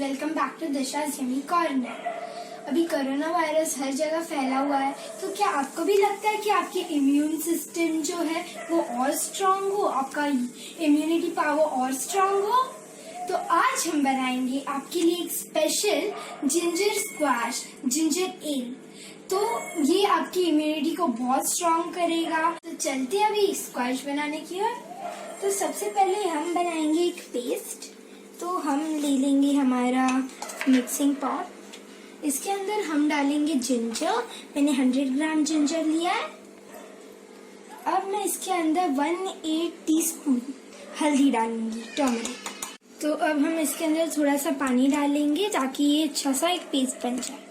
Welcome back to Disha's yummy corner. अभी corona virus हर जगह फैला हुआ है, तो क्या आपको भी लगता है कि आपकी इम्यून सिस्टम जो है वो और स्ट्रांग हो, आपका इम्यूनिटी पावर और स्ट्रांग हो? तो आज हम बनाएंगे आपके लिए एक special ginger squash, ginger L. तो ये आपकी इम्यूनिटी को बहुत स्ट्रांग करेगा। तो चलते हैं अभी स्क्वैश बनाने की ओर। तो सबसे पहले हम बनाएंगे एक पेस्ट। तो हम ले लेंगे हमारा मिक्सिंग पॉट। इसके अंदर हम डालेंगे जिंजर। मैंने 100 ग्राम जिंजर लिया है। अब मैं इसके अंदर 1/8 टीस्पून हल्दी डालूंगी, टर्मरिक। तो अब हम इसके अंदर थोड़ा सा पानी डालेंगे ताकि ये अच्छा सा एक पेस्ट बन जाए।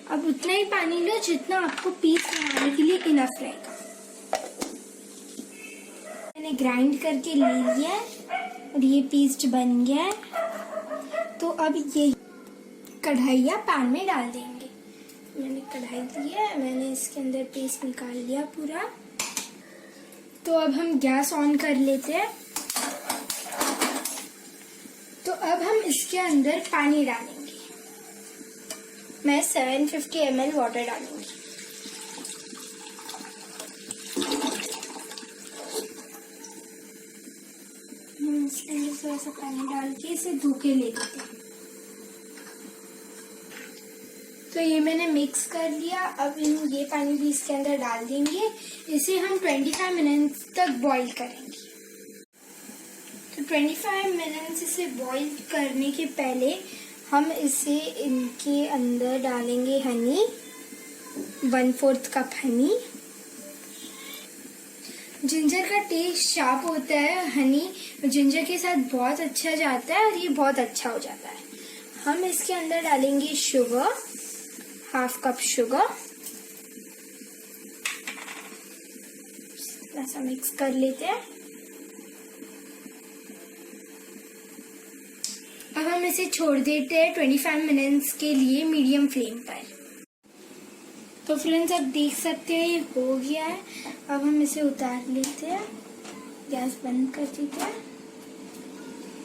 अब उतना ही पानी लो जितना आपको पीस बनाने के लिए इनफ रहेगा। मैंने ग्राइंड करके ले लिया है और ये पेस्ट बन गया है। तो अब ये कढ़ाई या पैन में डाल देंगे। मैंने कढ़ाई ली है, मैंने इसके अंदर पेस्ट निकाल लिया पूरा। तो अब हम गैस ऑन कर लेते हैं। तो अब हम इसके अंदर पानी डालेंगे। मैं 750 ml वाटर डालूंगी। इसके अंदर थोड़ा सा पानी डाल के इसे धो के ले लेते हैं। तो ये मैंने मिक्स कर लिया। अब ये पानी भी इसके अंदर डाल देंगे। इसे हम 25 मिनट्स तक बॉईल करेंगे। तो 25 मिनट्स इसे बॉईल करने के पहले हम इसे इनके अंदर डालेंगे हनी, 1/4 कप हनी। जिंजर का टेस्ट शार्प होता है, हनी जिंजर के साथ बहुत अच्छा जाता है और ये बहुत अच्छा हो जाता है। हम इसके अंदर डालेंगे शुगर, 1/2 कप शुगर। ऐसा मिक्स कर लेते हैं। अब हम इसे छोड़ देते हैं 25 मिनट्स के लिए मीडियम फ्लेम पर। तो फ्रेंड्स, अब देख सकते हैं ये हो गया है। अब हम इसे उतार लेते हैं, गैस बंद कर देते हैं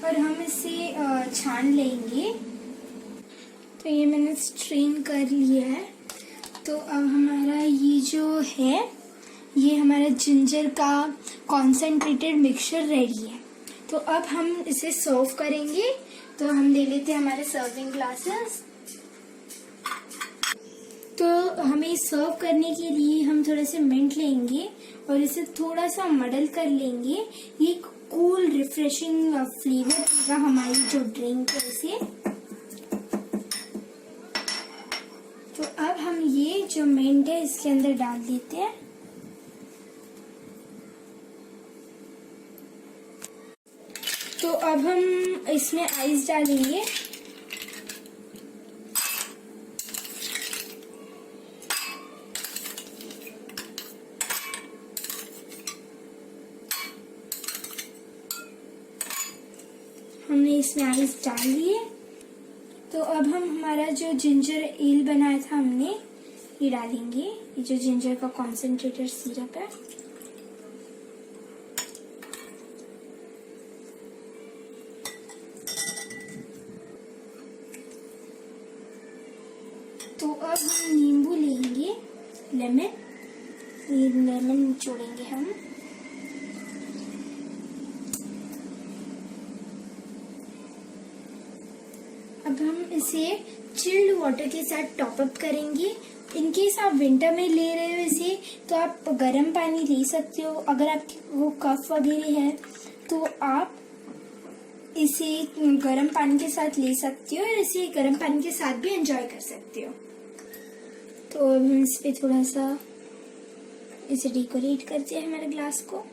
और हम इसे छान लेंगे। तो ये मैंने स्ट्रेन कर लिया है। तो अब हमारा ये जो है, ये हमारा जिंजर का कॉन्सेंट्रेटेड मिक्सचर रेडी है। तो अब हम इसे सर्व करेंगे। तो हम ले लेते हैं हमारे सर्विंग ग्लासेस। तो हमें सर्व करने के लिए हम थोड़े से मिंट लेंगे और इसे थोड़ा सा मडल कर लेंगे। ये कूल रिफ्रेशिंग फ्लेवर देगा हमारी जो ड्रिंक है इसे। तो अब हम ये जो मिंट है इसके अंदर डाल देते हैं। तो अब हम इसमें आइस डालेंगे। हमने इसमें आइस डाल लिए। तो अब हम हमारा जो जिंजर एल बनाया था हमने, ये डालेंगे। ये जो जिंजर का कॉन्सेंट्रेटेड सिरप है। तो अब हम नींबू लेंगे, लेमन। ये लेमन निचोड़ेंगे हम। अब हम इसे चिल्ड वाटर के साथ टॉप अप करेंगे। इनकेस आप विंटर में ले रहे हो इसे, तो आप गर्म पानी ले सकते हो। अगर आपको वो कफ वगैरह है तो आप इसे गर्म पानी के साथ ले सकते हो और इसे गर्म पानी के साथ भी एंजॉय कर सकते हो। तो अब हम इस पे थोड़ा सा इसे डेकोरेट करते हैं हमारे ग्लास को।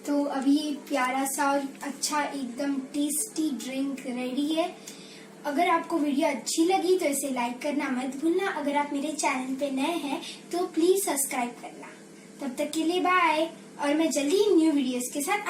तो अभी प्यारा सा और अच्छा एकदम टेस्टी ड्रिंक रेडी है। अगर आपको वीडियो अच्छी लगी तो इसे लाइक करना मत भूलना। अगर आप मेरे चैनल पे नए हैं तो प्लीज सब्सक्राइब करना। तब तक के लिए बाय, और मैं जल्दी न्यू वीडियोस के साथ